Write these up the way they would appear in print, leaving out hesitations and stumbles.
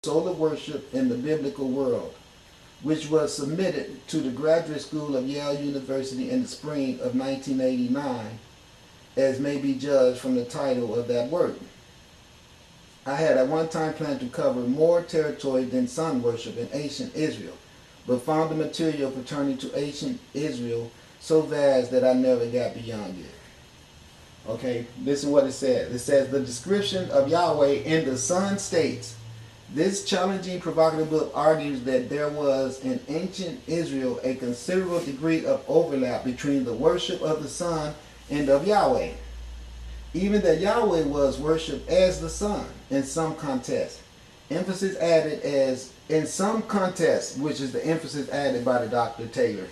solar worship in the biblical world, which was submitted to the graduate school of Yale University in the spring of 1989, as may be judged from the title of that work. I had at one time planned to cover more territory than sun worship in ancient Israel, but found the material pertaining to ancient Israel so vast that I never got beyond it. Okay, listen what it says. It says, the description of Yahweh in the sun states, this challenging, provocative book argues that there was in ancient Israel a considerable degree of overlap between the worship of the sun and of Yahweh. Even that Yahweh was worshipped as the sun in some contests. Emphasis added as in some contests, which is the emphasis added by the Dr. Taylor.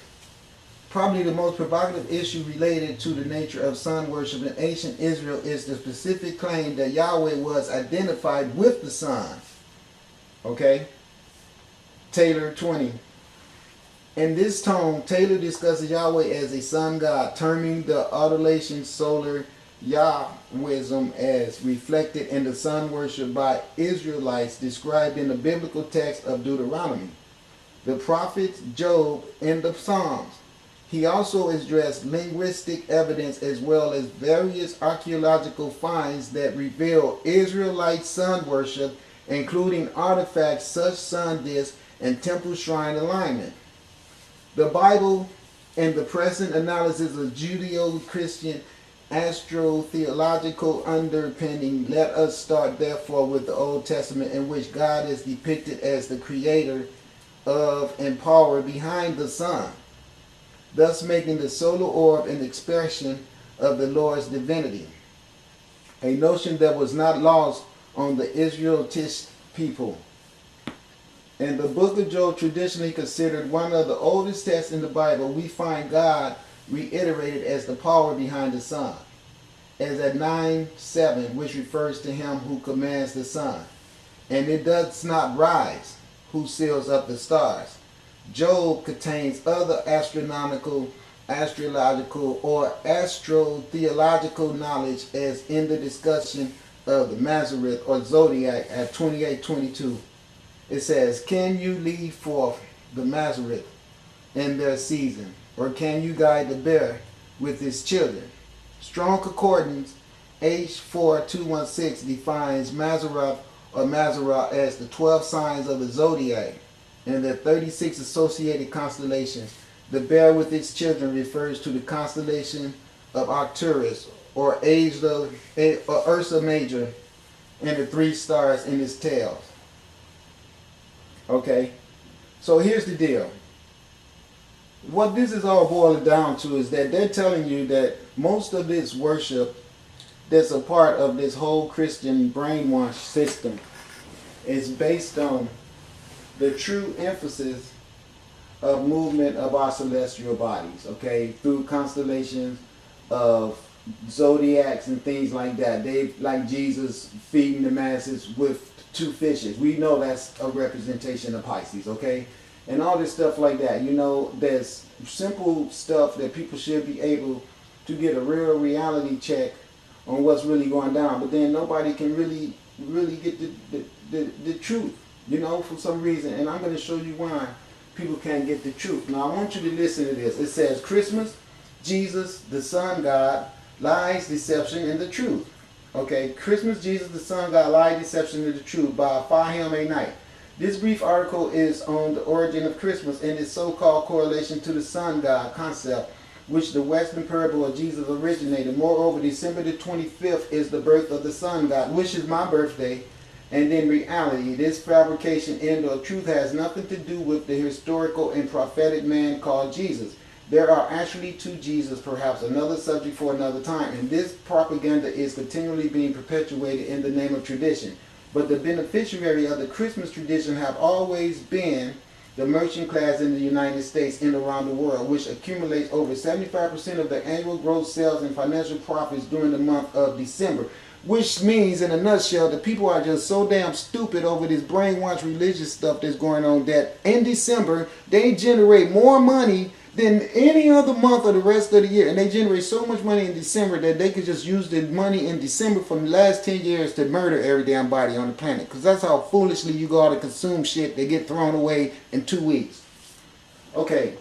Probably the most provocative issue related to the nature of sun worship in ancient Israel is the specific claim that Yahweh was identified with the sun. Okay? Taylor 20. In this tome, Taylor discusses Yahweh as a sun god, terming the adulation solar Yahwism as reflected in the sun worship by Israelites described in the biblical text of Deuteronomy, the prophets, Job, and the Psalms. He also addressed linguistic evidence as well as various archaeological finds that reveal Israelite sun worship, including artifacts such sun discs and temple shrine alignment. The Bible and the present analysis of Judeo-Christian astro-theological underpinning. Let us start therefore with the Old Testament, in which God is depicted as the creator of and power behind the sun, thus making the solar orb an expression of the Lord's divinity, a notion that was not lost on the Israelite people. In the book of Job, traditionally considered one of the oldest texts in the Bible, we find God reiterated as the power behind the sun, as at 9:7, which refers to him who commands the sun, and it does not rise, who seals up the stars. Job contains other astronomical, astrological, or astro-theological knowledge, as in the discussion of the Mazareth or zodiac at 28:22. It says, can you lead forth the Mazareth in their season, or can you guide the bear with his children? Strong Concordance H4216 defines Mazareth or Mazarah as the 12 signs of the zodiac and the 36 associated constellations. The bear with its children refers to the constellation of Arcturus or Ursa Major and the 3 stars in its tails. Okay, so here's the deal. What this is all boiled down to is that they're telling you that most of this worship that's a part of this whole Christian brainwash system is based on the true emphasis of movement of our celestial bodies, okay, through constellations of zodiacs and things like that. They, like Jesus feeding the masses with 2 fishes. We know that's a representation of Pisces, okay? And all this stuff like that. You know, there's simple stuff that people should be able to get a real reality check on what's really going down. But then nobody can really get the truth, you know, for some reason. And I'm going to show you why people can't get the truth. Now, I want you to listen to this. It says, Christmas, Jesus, the sun god, lies, deception, and the truth. Okay, Christmas, Jesus, the sun god, lies, deception, and the truth by Fahim A. Knight. This brief article is on the origin of Christmas and its so-called correlation to the sun god concept, which the Western parable of Jesus originated. Moreover, December the 25th is the birth of the sun god, which is my birthday. And in reality, this fabrication end or truth has nothing to do with the historical and prophetic man called Jesus. There are actually 2 Jesus, perhaps another subject for another time, and this propaganda is continually being perpetuated in the name of tradition. But the beneficiary of the Christmas tradition have always been the merchant class in the United States and around the world, which accumulates over 75% of the annual gross sales and financial profits during the month of December. Which means, in a nutshell, that people are just so damn stupid over this brainwashed religious stuff that's going on that in December, they generate more money than any other month of the rest of the year. And they generate so much money in December that they could just use the money in December from the last 10 years to murder every damn body on the planet. Because that's how foolishly you go out and consume shit that get thrown away in 2 weeks. Okay.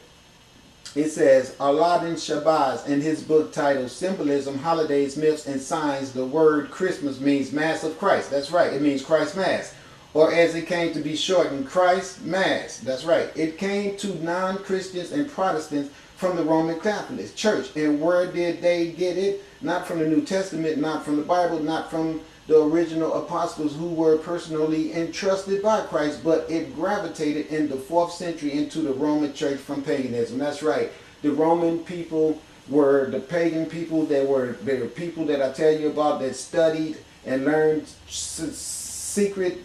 It says, Aladdin Shabazz, in his book titled Symbolism, Holidays, Myths, and Signs, the word Christmas means Mass of Christ. That's right. It means Christ Mass. Or as it came to be shortened, Christ Mass. That's right. It came to non-Christians and Protestants from the Roman Catholic Church. And where did they get it? Not from the New Testament, not from the Bible, not from the original apostles who were personally entrusted by Christ, but it gravitated in the 4th century into the Roman Church from paganism. That's right. The Roman people were the pagan people. They were people that I tell you about that studied and learned secret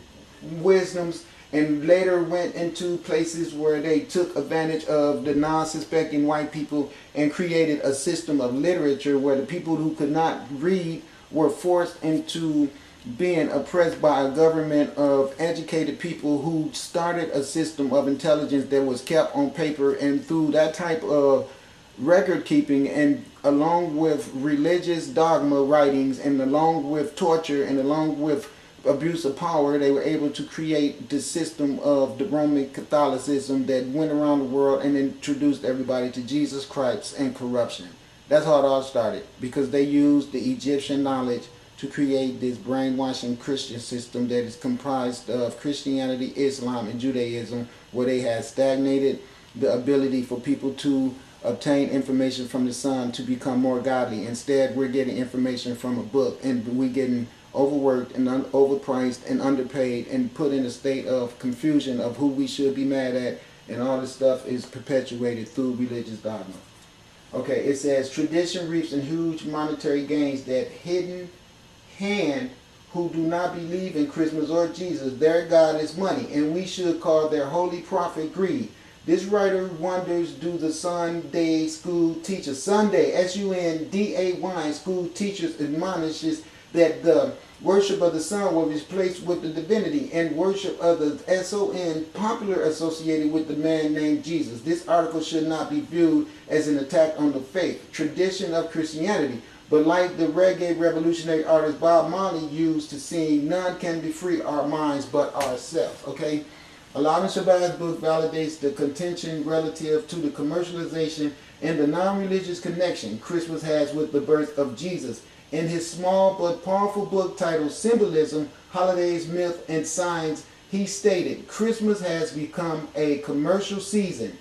wisdoms, and later went into places where they took advantage of the non-suspecting white people and created a system of literature where the people who could not read were forced into being oppressed by a government of educated people who started a system of intelligence that was kept on paper, and through that type of record keeping and along with religious dogma writings and along with torture and along with abuse of power, they were able to create the system of the Roman Catholicism that went around the world and introduced everybody to Jesus Christ and corruption. That's how it all started, because they used the Egyptian knowledge to create this brainwashing Christian system that is comprised of Christianity, Islam, and Judaism, where they had stagnated the ability for people to obtain information from the sun to become more godly. Instead, we're getting information from a book, and we're getting overworked and overpriced and underpaid and put in a state of confusion of who we should be mad at, and all this stuff is perpetuated through religious dogma. Okay, it says, tradition reaps in huge monetary gains that hidden hand who do not believe in Christmas or Jesus. Their God is money, and we should call their holy prophet greed. This writer wonders, do the Sunday school teachers, Sunday, S-U-N-D-A-Y, school teachers admonishes that the worship of the sun will be replaced with the divinity and worship of the S-O-N, popular associated with the man named Jesus. This article should not be viewed as an attack on the faith, tradition of Christianity, but like the reggae revolutionary artist Bob Marley used to sing, none can be free our minds but ourselves. Okay? Aladdin Shabaz's book validates the contention relative to the commercialization and the non-religious connection Christmas has with the birth of Jesus. In his small but powerful book titled Symbolism, Holidays, Myths, and Signs, he stated, Christmas has become a commercial season.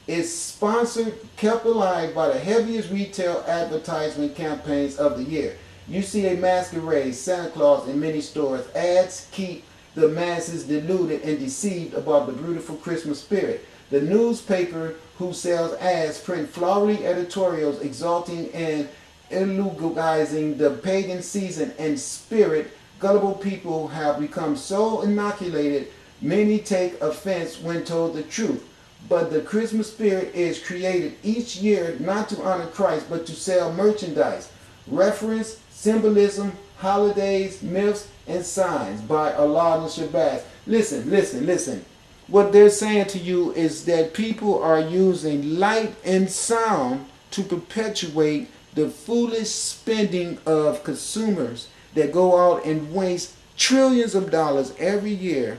It's sponsored, kept alive by the heaviest retail advertisement campaigns of the year. You see a masquerade, Santa Claus in many stores. Ads keep the masses deluded and deceived about the beautiful Christmas spirit. The newspaper who sells ads print flowery editorials exalting and eulogizing the pagan season and spirit. Gullible people have become so inoculated, many take offense when told the truth. But the Christmas spirit is created each year not to honor Christ, but to sell merchandise. Reference, Symbolism, Holidays, Myths, and Signs by Aladdin Shabazz. Listen. What they're saying to you is that people are using light and sound to perpetuate the foolish spending of consumers that go out and waste trillions of dollars every year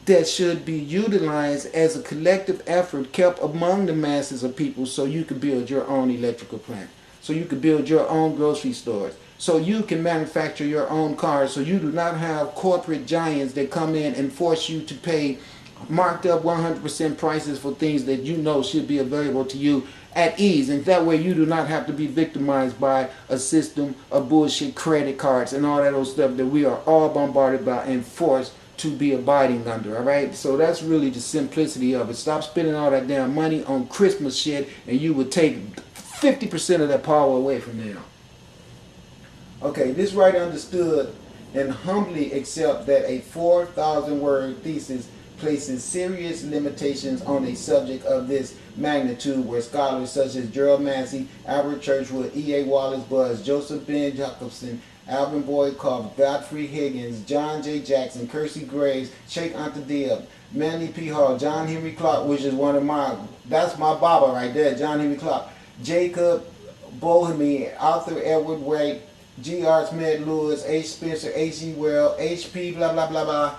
that should be utilized as a collective effort kept among the masses of people, so you can build your own electrical plant, so you can build your own grocery stores, so you can manufacture your own cars, so you do not have corporate giants that come in and force you to pay marked up 100% prices for things that you know should be available to you at ease. And that way you do not have to be victimized by a system of bullshit credit cards and all that old stuff that we are all bombarded by and forced to be abiding under. Alright, so that's really the simplicity of it. Stop spending all that damn money on Christmas shit, and you would take 50% of that power away from them. Okay, this writer understood and humbly accept that a 4,000 word thesis places serious limitations on a subject of this magnitude, where scholars such as Gerald Massey, Albert Churchwood, E.A. Wallace Buzz, Joseph Ben Jacobson, Alvin Boykoff, Godfrey Higgins, John J. Jackson, Kersey Graves, Sheikh Anta Diop, Manly P. Hall, John Henry Clark, which is one of mine. That's my Baba right there, John Henry Clark. Jacob Bohemy, Arthur Edward White, G.R. Smith Lewis, H. Spencer, H.E. Well, H.P. blah blah blah blah,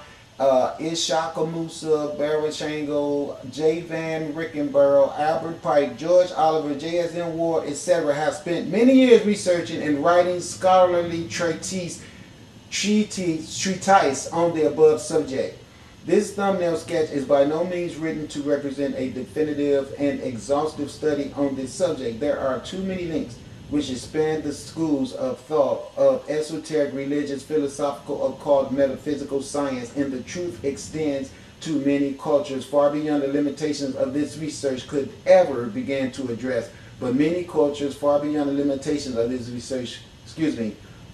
Ishaka Musa, Barrett Shango, J. Van Rickenborough, Albert Pike, George Oliver, J.S.N. Ward, etc. have spent many years researching and writing scholarly treatise on the above subject. This thumbnail sketch is by no means written to represent a definitive and exhaustive study on this subject. There are too many links which span the schools of thought of esoteric, religious, philosophical, occult, metaphysical science, and the truth extends to many cultures far beyond the limitations of this research could ever begin to address. But many cultures far beyond the limitations of this research,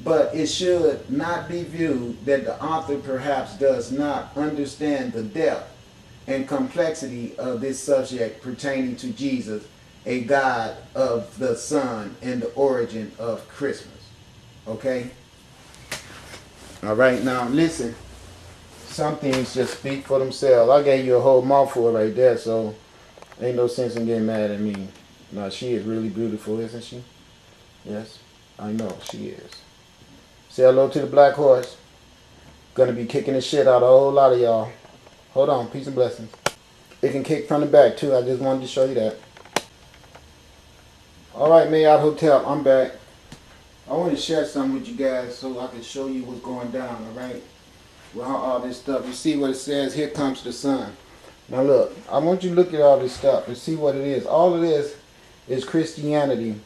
but it should not be viewed that the author perhaps does not understand the depth and complexity of this subject pertaining to Jesus, a God of the Sun and the origin of Christmas. Okay? All right, now listen. Some things just speak for themselves. I gave you a whole mouthful right there, so ain't no sense in getting mad at me. Now, she is really beautiful, isn't she? Yes, I know she is. Say hello to the black horse. Gonna be kicking the shit out of a whole lot of y'all. Hold on, peace and blessings. It can kick from the back too. I just wanted to show you that. Alright, Marriott Hotel, I'm back. I want to share something with you guys so I can show you what's going down, alright? With all this stuff. You see what it says, here comes the sun. Now look, I want you to look at all this stuff and see what it is. All of this is Christianity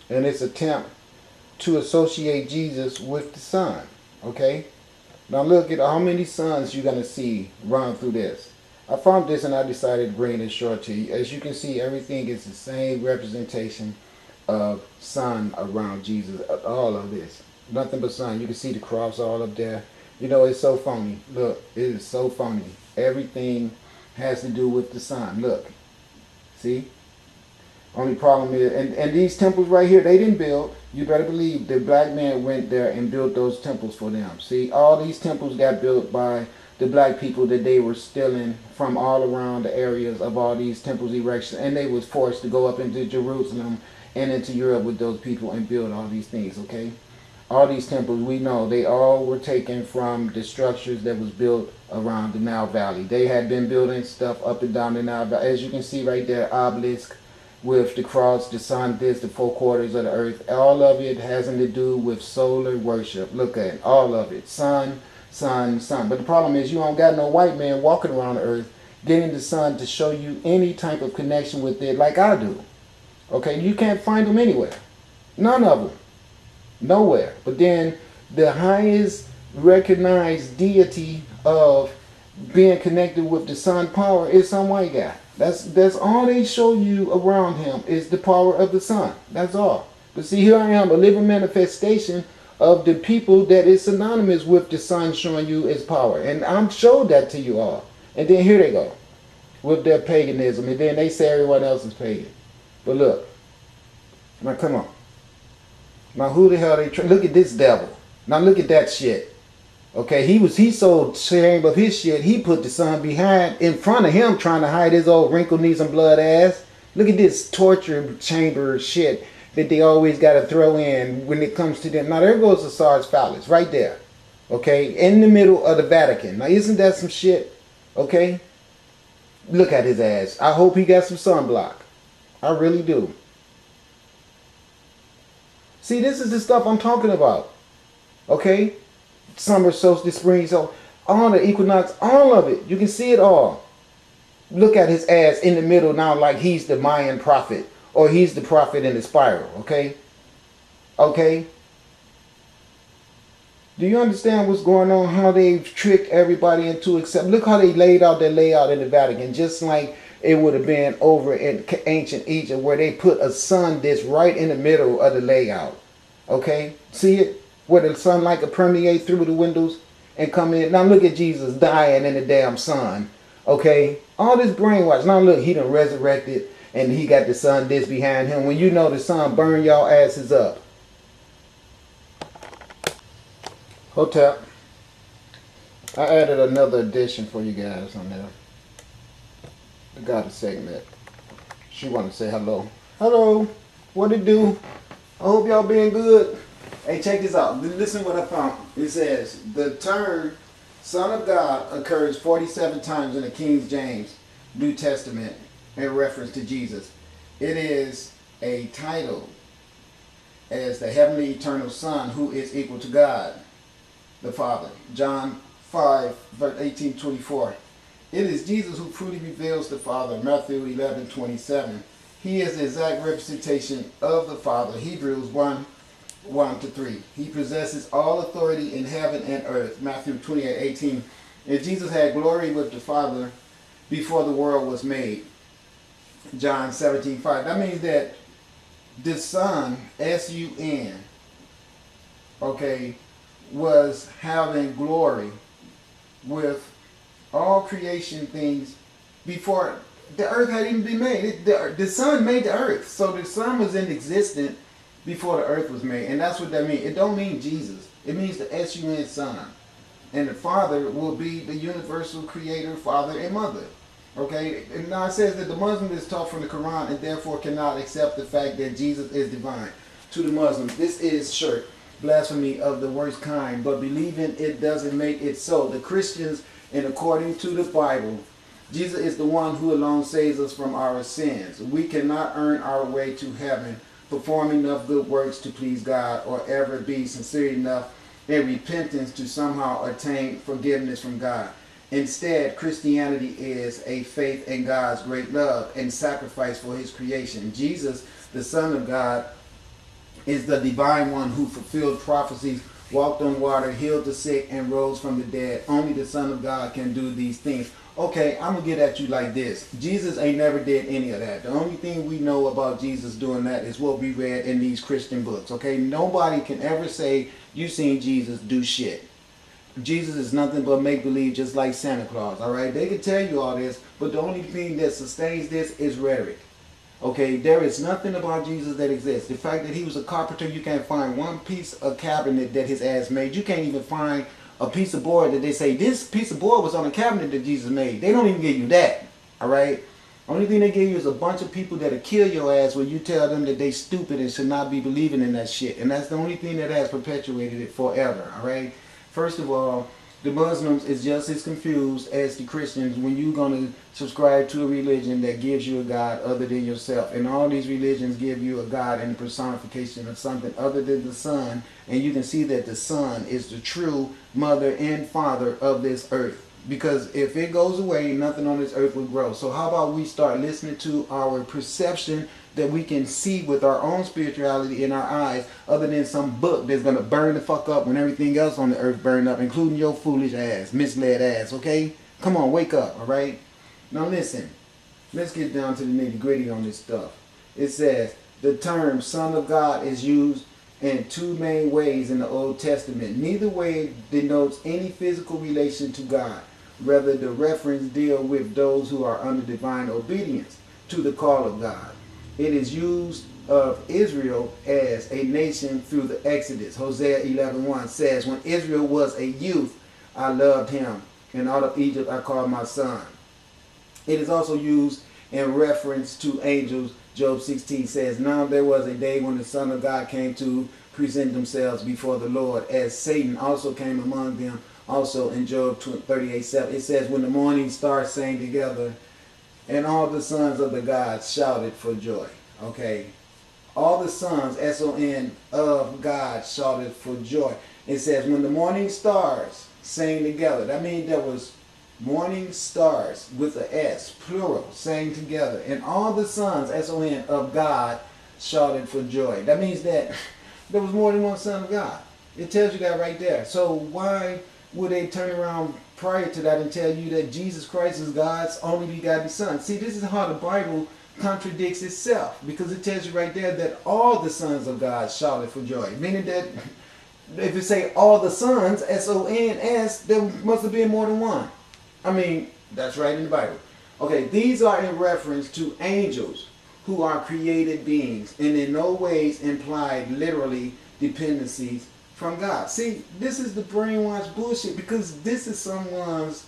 and its attempt to associate Jesus with the sun. Okay? Now look at how many suns you're going to see run through this. I found this and I decided to bring this short to you. As you can see, everything is the same representation of sun around Jesus. All of this. Nothing but sun. You can see the cross all up there. You know, it's so phony. Look, it is so phony. Everything has to do with the sun. Look. See? Only problem is, and these temples right here, they didn't build. You better believe the black man went there and built those temples for them. See, all these temples got built by the black people that they were stealing from all around the areas of all these temples erections. And they was forced to go up into Jerusalem and into Europe with those people and build all these things, okay? All these temples, we know, they all were taken from the structures that was built around the Nile Valley. They had been building stuff up and down the Nile Valley. As you can see right there, obelisk, with the cross, the sun, this, the four quarters of the earth. All of it having to do with solar worship. Look at it. All of it. Sun, sun, sun. But the problem is you don't got no white man walking around the earth getting the sun to show you any type of connection with it like I do. Okay? You can't find them anywhere. None of them. Nowhere. But then the highest recognized deity of being connected with the sun power is some white guy. That's all they show you around him is the power of the sun. That's all. But see, here I am, a living manifestation of the people that is synonymous with the sun showing you its power. And I'm showed that to you all. And then here they go with their paganism. And then they say everyone else is pagan. But look. Now come on. Now who the hell they look at this devil. Now look at that shit. Okay, he so ashamed of his shit, he put the sun behind, in front of him, trying to hide his old wrinkled knees and blood ass. Look at this torture chamber shit that they always got to throw in when it comes to them. Now there goes the Sarge phallus, right there. Okay, in the middle of the Vatican. Now isn't that some shit? Okay, look at his ass. I hope he got some sunblock. I really do. See, this is the stuff I'm talking about. Okay? Summer solstice, spring, so all the equinox, all of it. You can see it all. Look at his ass in the middle now like he's the Mayan prophet. Or he's the prophet in the spiral. Okay? Okay? Do you understand what's going on? How they've tricked everybody into accept. Look how they laid out their layout in the Vatican. Just like it would have been over in ancient Egypt where they put a sun disk right in the middle of the layout. Okay? See it? Where the sunlight could permeate through the windows and come in. Now look at Jesus dying in the damn sun. Okay? All this brainwash. Now look, he done resurrected and he got the sun disk behind him. When you know the sun burn y'all asses up. Hotep. I added another addition for you guys on there. I got a segment. She want to say hello. Hello. What it do? I hope y'all being good. Hey, check this out. Listen what I found. It says the term Son of God occurs 47 times in the King James New Testament in reference to Jesus. It is a title as the heavenly eternal Son who is equal to God the Father. John 5, verse 18-24. It is Jesus who truly reveals the Father. Matthew 11:27. He is the exact representation of the Father. Hebrews 1:1-3. He possesses all authority in heaven and earth. Matthew 28:18. And Jesus had glory with the Father before the world was made. John 17:5. That means that the Son, S-U-N, okay, was having glory with all creation things before the earth had even been made. The Son made the earth. So the Son was in existence before the earth was made. And that's what that means. It don't mean Jesus. It means the S-U-N Son. And the Father will be the universal creator, father, and mother. Okay? And now it says that the Muslim is taught from the Quran and therefore cannot accept the fact that Jesus is divine. To the Muslims, this is shirk, blasphemy of the worst kind, but believing it doesn't make it so. The Christians, and according to the Bible, Jesus is the one who alone saves us from our sins. We cannot earn our way to heaven, perform enough good works to please God, or ever be sincere enough in repentance to somehow attain forgiveness from God. Instead, Christianity is a faith in God's great love and sacrifice for his creation. Jesus, the Son of God, is the divine one who fulfilled prophecies, walked on water, healed the sick, and rose from the dead. Only the Son of God can do these things. Okay, I'm going to get at you like this. Jesus ain't never did any of that. The only thing we know about Jesus doing that is what we read in these Christian books. Okay, nobody can ever say you seen Jesus do shit. Jesus is nothing but make-believe, just like Santa Claus. All right, they can tell you all this, but the only thing that sustains this is rhetoric. Okay, there is nothing about Jesus that exists. The fact that he was a carpenter, you can't find one piece of cabinet that his ass made. You can't even find a piece of board that they say, this piece of board was on a cabinet that Jesus made. They don't even give you that. Alright? Only thing they give you is a bunch of people that'll kill your ass when you tell them that they stupid and should not be believing in that shit. And that's the only thing that has perpetuated it forever. Alright? First of all, the Muslims is just as confused as the Christians when you're going to subscribe to a religion that gives you a God other than yourself. And all these religions give you a God and a personification of something other than the Son. And you can see that the Son is the true mother and father of this earth. Because if it goes away, nothing on this earth will grow. So how about we start listening to our perception that we can see with our own spirituality in our eyes, other than some book that's going to burn the fuck up when everything else on the earth burn up, including your foolish ass, misled ass, okay? Come on, wake up, all right? Now listen, let's get down to the nitty gritty on this stuff. It says, the term Son of God is used in two main ways in the Old Testament. Neither way denotes any physical relation to God. Rather, the reference deal with those who are under divine obedience to the call of God. It is used of Israel as a nation through the Exodus. Hosea 11:1 says, when Israel was a youth, I loved him, and out of Egypt I called my son. It is also used in reference to angels. Job 16 says, now there was a day when the Son of God came to present themselves before the Lord, as Satan also came among them. Also in Job 38:7, it says, when the morning stars sang together, and all the sons of the gods shouted for joy. Okay. All the sons, S-O-N, of God shouted for joy. It says, when the morning stars sang together. That means there was morning stars with an S, plural, sang together. And all the sons, S-O-N, of God shouted for joy. That means that there was more than one son of God. It tells you that right there. So why would they turn around prior to that and tell you that Jesus Christ is God's only begotten Son? See, this is how the Bible contradicts itself, because it tells you right there that all the sons of God shouted for joy. Meaning that if you say all the sons, S-O-N-S, there must have been more than one. I mean, that's right in the Bible. Okay, these are in reference to angels who are created beings and in no ways implied literally dependencies from God. See, this is the brainwash bullshit, because this is someone's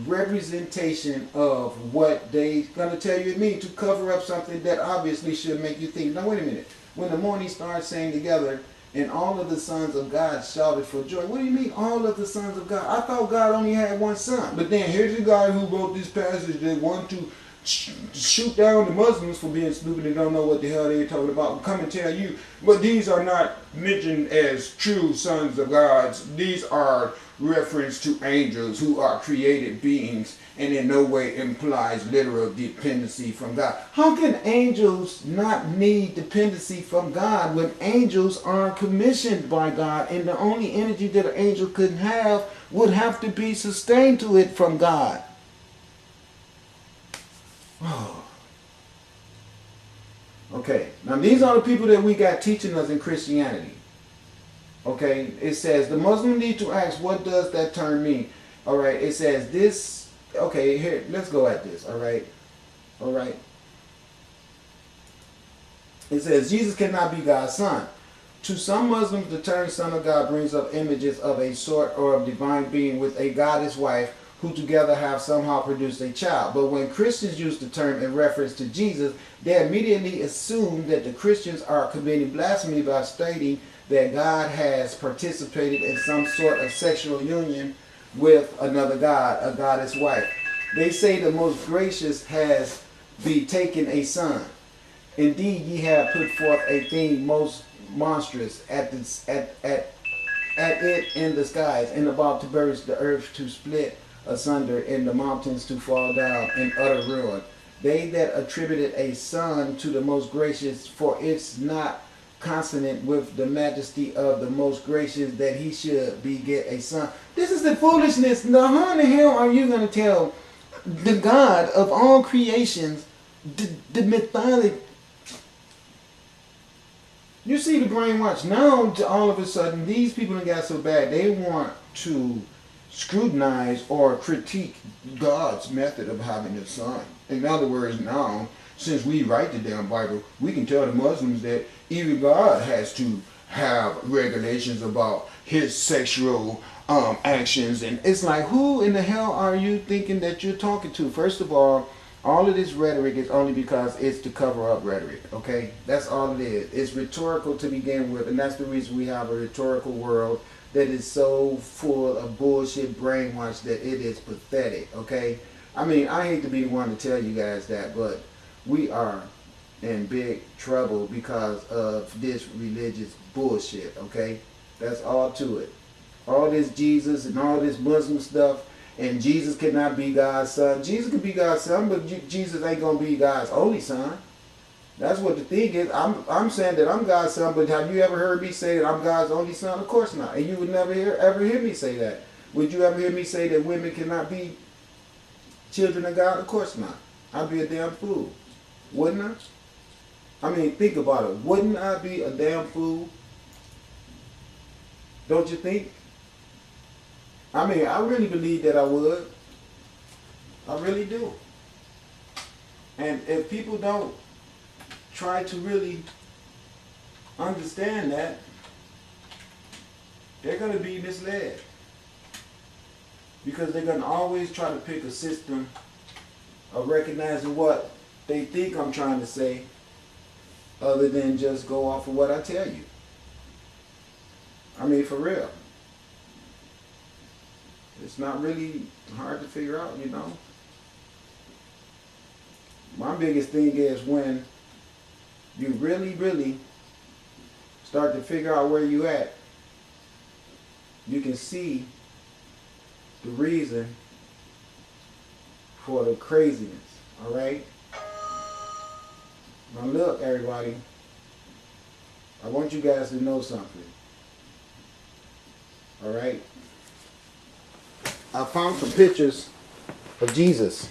representation of what they gonna tell you it means to cover up something that obviously should make you think. Now wait a minute. When the morning stars sang together and all of the sons of God shouted for joy. What do you mean all of the sons of God? I thought God only had one son. But then here's the guy who wrote this passage that wanted to shoot down the Muslims for being stupid and don't know what the hell they're talking about. Come and tell you, but these are not mentioned as true sons of God. These are reference to angels who are created beings and in no way implies literal dependency from God. How can angels not need dependency from God when angels are commissioned by God, and the only energy that an angel could have would have to be sustained to it from God? Okay, now these are the people that we got teaching us in Christianity. Okay, it says the Muslim need to ask, what does that term mean? All right, it says this. Okay, here, let's go at this. All right. It says Jesus cannot be God's son. To some Muslims, the term son of God brings up images of a sort or of divine being with a goddess wife who together have somehow produced a child. But when Christians use the term in reference to Jesus, they immediately assume that the Christians are committing blasphemy by stating that God has participated in some sort of sexual union with another god, a goddess wife. They say the most gracious has betaken a son. Indeed, ye have put forth a thing most monstrous at it in the skies, and about to burst the earth to split asunder, and the mountains to fall down in utter ruin. They that attributed a son to the most gracious, for it's not consonant with the majesty of the most gracious that he should beget a son. This is the foolishness. Now how in the hell are you going to tell the God of all creations, the mythology? You see the brainwash. Now all of a sudden these people have got so bad they want to scrutinize or critique God's method of having a son. In other words, now, since we write the damn Bible, we can tell the Muslims that even God has to have regulations about his sexual actions. And it's like, who in the hell are you thinking that you're talking to? First of all of this rhetoric is only because it's to cover up rhetoric, okay? That's all it is. It's rhetorical to begin with, and that's the reason we have a rhetorical world that is so full of bullshit brainwash that it is pathetic, okay? I mean, I hate to be the one to tell you guys that, but we are in big trouble because of this religious bullshit, okay? That's all to it. All this Jesus and all this Muslim stuff, and Jesus cannot be God's son. Jesus can be God's son, but Jesus ain't going to be God's only son. That's what the thing is. I'm saying that I'm God's son, but have you ever heard me say that I'm God's only son? Of course not. And you would never ever hear me say that. Would you ever hear me say that women cannot be children of God? Of course not. I'd be a damn fool. Wouldn't I? I mean, think about it. Wouldn't I be a damn fool? Don't you think? I mean, I really believe that I would. I really do. And if people don't try to really understand that, they're going to be misled. Because they're going to always try to pick a system of recognizing what they think I'm trying to say, other than just go off of what I tell you. I mean, for real. It's not really hard to figure out, you know. My biggest thing is when you really, really start to figure out where you at, you can see the reason for the craziness, all right? Now look, everybody, I want you guys to know something, all right? I found some pictures of Jesus,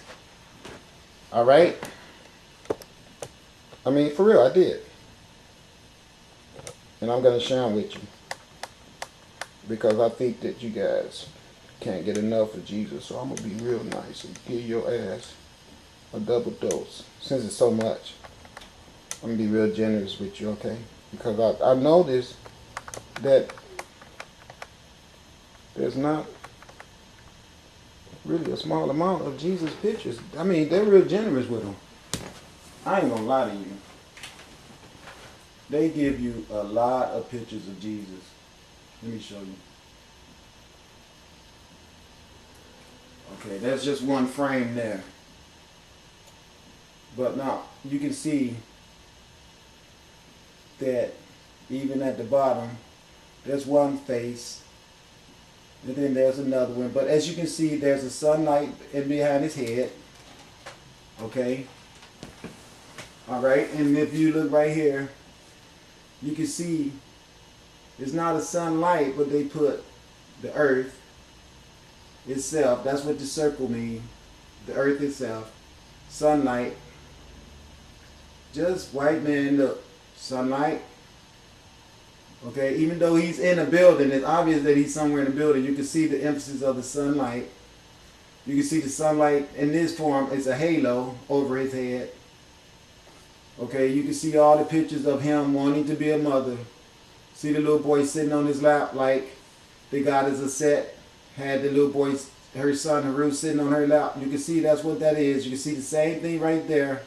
all right? I mean, for real, I did. And I'm going to share them with you. Because I think that you guys can't get enough of Jesus. So I'm going to be real nice and give your ass a double dose. Since it's so much, I'm going to be real generous with you, okay? Because I noticed that there's not really a small amount of Jesus pictures. I mean, they're real generous with them. I ain't gonna lie to you. They give you a lot of pictures of Jesus. Let me show you. Okay, that's just one frame there. But now you can see that even at the bottom, there's one face, and then there's another one. But as you can see, there's a sunlight in behind his head. Okay. All right, and if you look right here, you can see it's not a sunlight, but they put the earth itself. That's what the circle means. The earth itself. Sunlight. Just white man, look. Sunlight. Okay, even though he's in a building, it's obvious that he's somewhere in a building. You can see the emphasis of the sunlight. You can see the sunlight in this form is a halo over his head. Okay, you can see all the pictures of him wanting to be a mother. See the little boy sitting on his lap like they got as a set. Had the little boy, her son Haru, sitting on her lap. You can see that's what that is. You can see the same thing right there.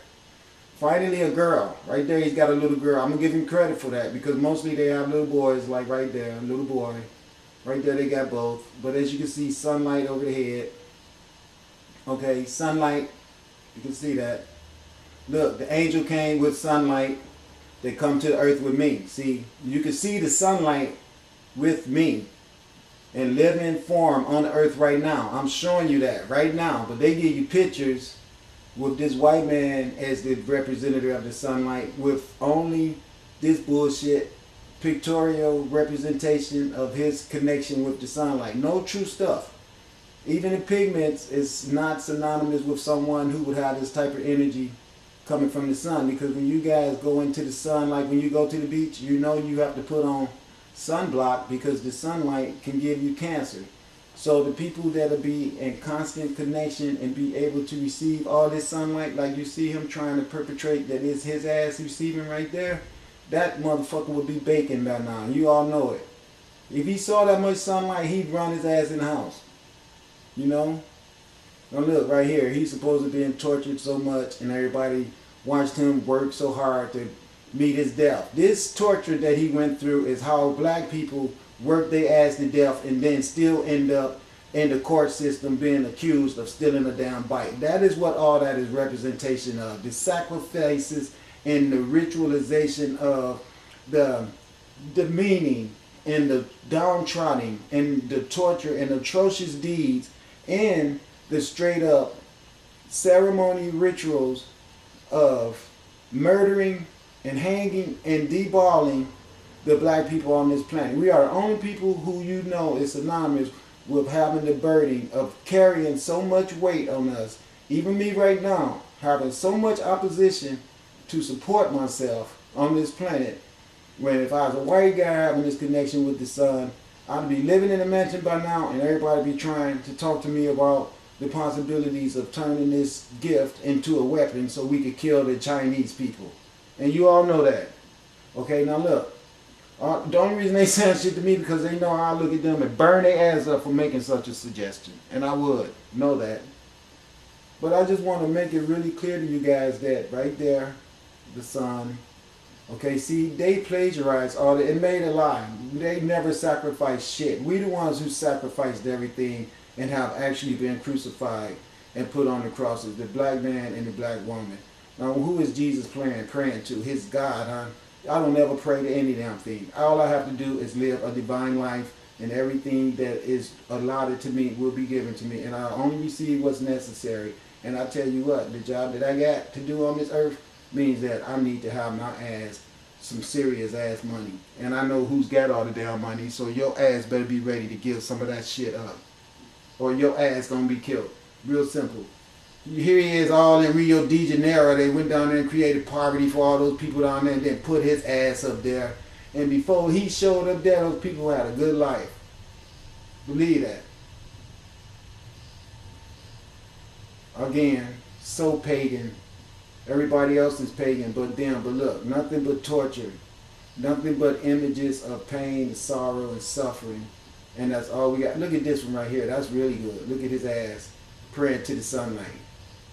Finally a girl. Right there he's got a little girl. I'm going to give him credit for that because mostly they have little boys like right there. Little boy. Right there they got both. But as you can see, sunlight over the head. Okay, sunlight. You can see that. Look, the angel came with sunlight. They come to the earth with me. See, you can see the sunlight with me in living form on the earth right now. I'm showing you that right now. But they give you pictures with this white man as the representative of the sunlight with only this bullshit pictorial representation of his connection with the sunlight. No true stuff. Even the pigments is not synonymous with someone who would have this type of energy coming from the sun, because when you guys go into the sun, like when you go to the beach, you know you have to put on sunblock because the sunlight can give you cancer. So the people that'll be in constant connection and be able to receive all this sunlight, like you see him trying to perpetrate, that is his ass receiving right there, that motherfucker would be baking by now. You all know it. If he saw that much sunlight, he'd run his ass in the house. You know? Now look, right here, he's supposed to be being tortured so much and everybody watched him work so hard to meet his death. This torture that he went through is how black people work their ass to death and then still end up in the court system being accused of stealing a damn bike. That is what all that is representation of. The sacrifices and the ritualization of the demeaning and the downtrodden and the torture and atrocious deeds and the straight up ceremony rituals of murdering and hanging and deballing the black people on this planet. We are the only people who you know is synonymous with having the burden of carrying so much weight on us. Even me right now, having so much opposition to support myself on this planet, when if I was a white guy having this connection with the sun, I'd be living in a mansion by now and everybody be trying to talk to me about the possibilities of turning this gift into a weapon so we could kill the Chinese people. And you all know that. Okay, now look. The only reason they saying shit to me because they know I look at them and burn their ass up for making such a suggestion. And I would know that. But I just want to make it really clear to you guys that right there, the sun. Okay, see, they plagiarized all that. It made a lie. They never sacrificed shit. We the ones who sacrificed everything and have actually been crucified and put on the crosses. The black man and the black woman. Now, who is Jesus praying to? His God, huh? I don't ever pray to any damn thing. All I have to do is live a divine life, and everything that is allotted to me will be given to me. And I only receive what's necessary. And I tell you what, the job that I got to do on this earth means that I need to have my ass some serious ass money. And I know who's got all the damn money, so your ass better be ready to give some of that shit up. Or your ass gonna be killed. Real simple. Here he is all in Rio de Janeiro. They went down there and created poverty for all those people down there and then put his ass up there. And before he showed up there, those people had a good life. Believe that. Again, so pagan. Everybody else is pagan but them. But look, nothing but torture. Nothing but images of pain, sorrow, and suffering. And that's all we got. Look at this one right here. That's really good. Look at his ass praying to the sunlight.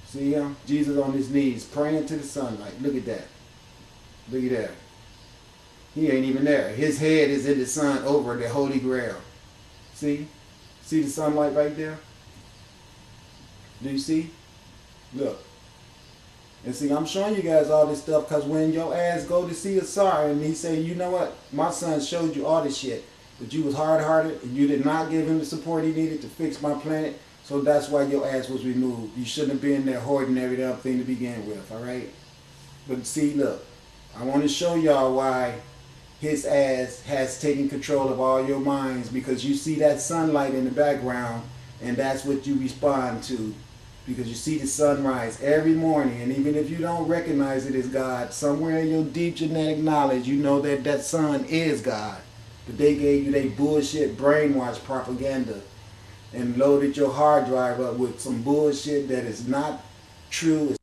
See him? Jesus on his knees praying to the sunlight. Look at that. Look at that. He ain't even there. His head is in the sun over the Holy Grail. See? See the sunlight right there? Do you see? Look. And see, I'm showing you guys all this stuff because when your ass go to see a Tsar and he say, you know what? My son showed you all this shit. But you was hard-hearted and you did not give him the support he needed to fix my planet. So that's why your ass was removed. You shouldn't have been there hoarding every damn thing to begin with, alright? But see, look. I want to show y'all why his ass has taken control of all your minds, because you see that sunlight in the background and that's what you respond to, because you see the sunrise every morning, and even if you don't recognize it as God, somewhere in your deep genetic knowledge you know that that sun is God. But they gave you their bullshit brainwash propaganda and loaded your hard drive up with some bullshit that is not true.